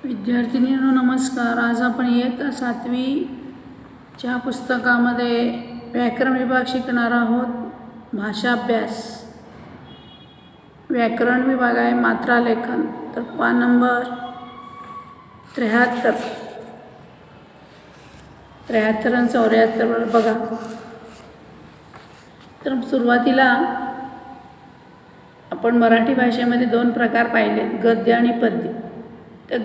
विद्यार्थिनींनो नमस्कार. आज आपण इयत्ता 7वीच्या पुस्तकामध्ये व्याकरण विभाग शिकणार आहोत. भाषाभ्यास व्याकरण विभाग आहे मात्रा लेखन. तर पान नंबर 73 आणि 74 बघा. तर सुरुवातीला आपण मराठी भाषेमध्ये 2 प्रकार पाहिले, गद्य आणि पद्य. तर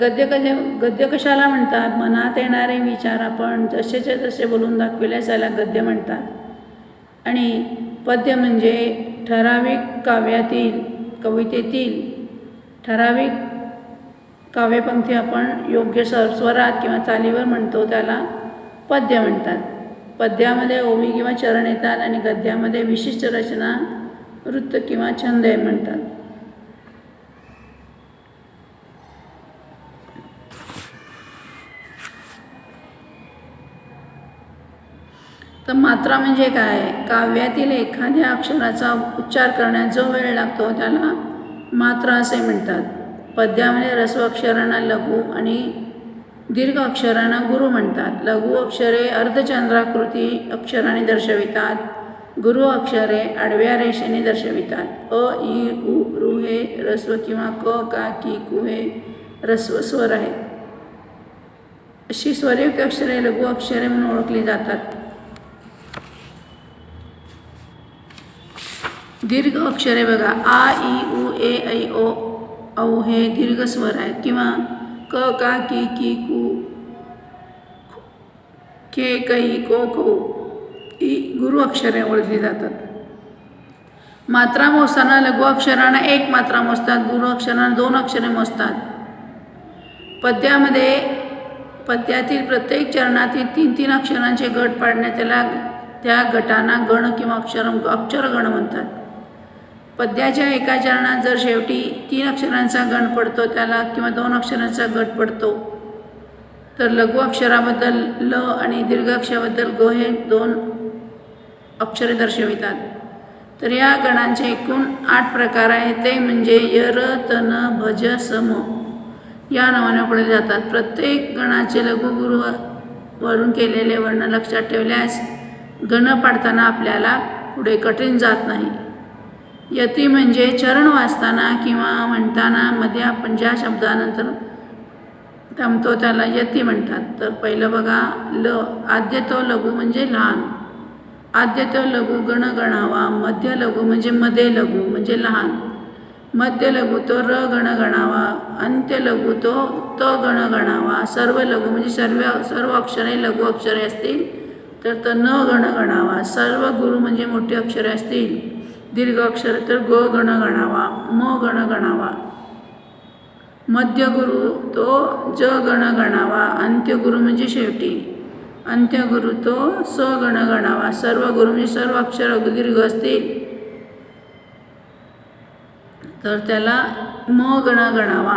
गद्य कशाला म्हणतात? मनात येणारे विचार आपण जसेच्या तसे बोलून दाखविल्यास याला गद्य म्हणतात. आणि पद्य म्हणजे ठराविक काव्यातील कवितेतील ठराविक काव्यपंक्ती आपण योग्य स्वरात किंवा चालीवर म्हणतो त्याला पद्य म्हणतात. पद्यामध्ये ओवी किंवा चरण येतात आणि गद्यामध्ये विशिष्ट रचना वृत्त किंवा छंद म्हणतात. तर मात्रा म्हणजे काय? काव्यातील एखाद्या अक्षराचा उच्चार करण्यास जो वेळ लागतो त्याला मात्रा असे म्हणतात. पद्यामध्ये ऱ्हस्व अक्षरांना लघु आणि दीर्घ अक्षरांना गुरु म्हणतात. लघु अक्षरे अर्धचंद्राकृती अक्षराने दर्शवितात. गुरु अक्षरे आडव्या रेषेने दर्शवितात. अ इ उ ऋ हे ऱ्हस्व किंवा क का की कु हे ऱ्हस्व स्वर आहेत. अशी स्वरयुक्त अक्षरे लघु अक्षरे म्हणून ओळखली जातात. दीर्घ अक्षरे बघा, आ इ उ ए ऐ ओ औ हे दीर्घ स्वर आहेत किंवा क का की कु के कै को खो ही गुरु अक्षरे ओळखली जातात. मात्रा मोजताना लघु अक्षरांना 1 मात्रा मोजतात, गुरु अक्षरांना 2 अक्षरे मोजतात. पद्यातील प्रत्येक चरणातील 3-3 अक्षरांचे गट पाडण्यात त्या गटांना गण किंवा अक्षरगण म्हणतात. पद्याच्या एका चरणात जर शेवटी 3 अक्षरांचा गण पडतो त्याला किंवा 2 अक्षरांचा गट पडतो तर लघु अक्षराबद्दल ल आणि दीर्घ अक्षराबद्दल ग हे 2 अक्षरे दर्शवितात. तर या गणांचे एकूण 8 प्रकार आहेत. ते म्हणजे यर तन भज सम या नावाने ओळखले जातात. प्रत्येक गणाचे लघु गुरु वरून केलेले वर्ण लक्षात ठेवल्यास गण पाडताना आपल्याला पुढे कठीण जात नाही. यती म्हणजे चरण वाचताना किंवा म्हणताना मध्ये आपण ज्या शब्दानंतर थांबतो त्याला यती म्हणतात. तर पहिलं बघा, ल आद्य तो लघु म्हणजे लहान. आद्य तो लघु गण गणावा. मध्य लघु म्हणजे मध्ये लघु म्हणजे लहान. मध्य लघु तो र गण गणावा. अंत्य लघु तो त गण गणावा. सर्व लघु म्हणजे सर्व अक्षरे लघु अक्षरे असतील तर न गण गणावा. सर्व गुरु म्हणजे मोठी अक्षरे असतील, दीर्घ अक्षर तर ग गण गणावा, म गण गणावा. मध्य गुरु तो ज गण गणावा. अंत्य गुरु म्हणजे शेवटी. अंत्य गुरु तो स गण गणावा. सर्व गुरु म्हणजे सर्व अक्षर दीर्घ असतील तर त्याला म गण गणावा.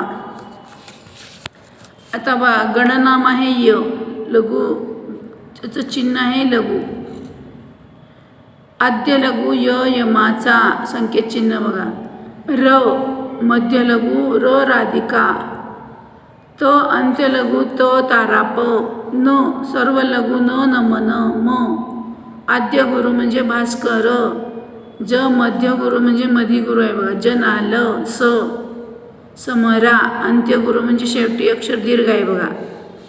आता बा गणनाम आहे य, लघु त्याचं चिन्ह आहे लघु. आद्य लघु य यमाचा संकेत चिन्ह बघा. र मध्य लघु र राधिका. त अंत्य लघु त ताराप. न सर्व लघु न नमन. म आद्य गुरु म्हणजे भास्कर. ज मध्य गुरु म्हणजे मधी गुरु आहे बघा, जनाल. स समरा अंत्य गुरु म्हणजे शेवटी अक्षर दीर्घ आहे बघा.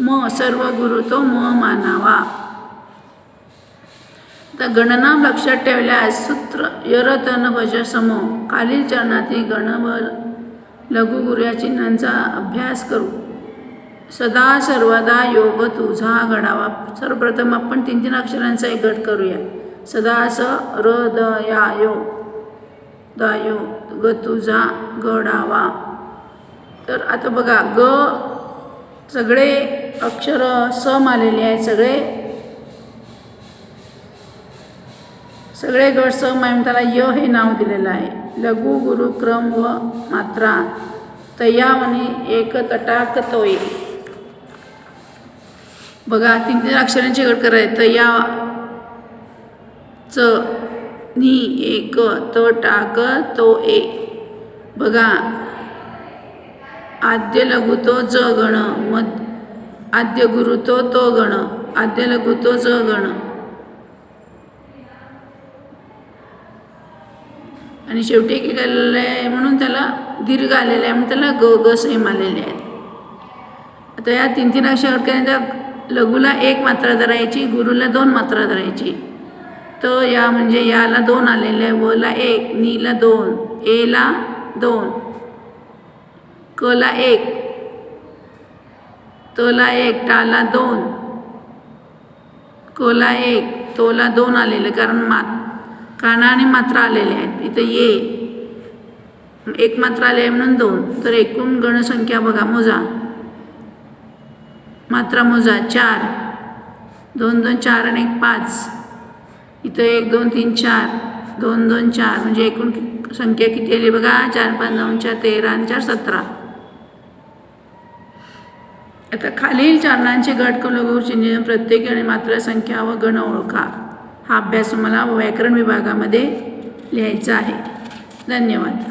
म सर्व गुरु तो म मानावा. आता गणनाम लक्षात ठेवल्यास सूत्र यर तन भज सम खालील चरणातील गण व लघु गुरु या चिन्हांचा अभ्यास करू. सदा सर्वदा योग तुझा घडावा. सर्वप्रथम आपण 3-3 अक्षरांचा एक गट करूया. सदा स र द या यो द यो ग तुझा गडावा. तर आता बघा ग सगळे अक्षर सम आलेले आहेत. सगळे गट सम आहे, त्याला य हे नाव दिलेलं आहे. लघु गुरु क्रम व मात्रा तयावनी एक तटाक तोय. बघा 3-3 अक्षरांचे गट करायचे. तया च नी एक त टाक तो ए. बघा आद्य लघु तो ज गण, आद्य गुरु तो गण, आद्य लघु तो ज गण. आणि शेवटी एक आलेलं आहे म्हणून त्याला दीर्घ आलेला आहे म्हणून त्याला ग ग सेम आलेले आहेत. आता या 3 अक्षर केल्यानंतर लघुला 1 मात्रा धरायची, गुरुला 2 मात्रा धरायची. तर या म्हणजे याला 2 आलेले आहे, व ला 1, नी ला 2, ए ला 2, क ला 1, त ला 1, टा ला 2, क ला 1, तो ला 2 आलेले कारण काना आणि मात्रा आलेले आहेत. इथं ये 1 मात्रा आले आहे म्हणून 2. तर एकूण गणसंख्या बघा, मोजा, मात्रा मोजा, 4, 2 2 4 आणि 1 5. इथं 1 2 3 4, 2 2 4 म्हणजे एकूण संख्या किती आली बघा, 4 5 9 4 13 आणि 4 17. आता खालील चरणांचे गट लघु चिन्ह प्रत्येक आणि मात्रा संख्या व गण ओळखा. हा अभ्यास तुम्हाला व्याकरण विभागामध्ये लिहायचा आहे. धन्यवाद.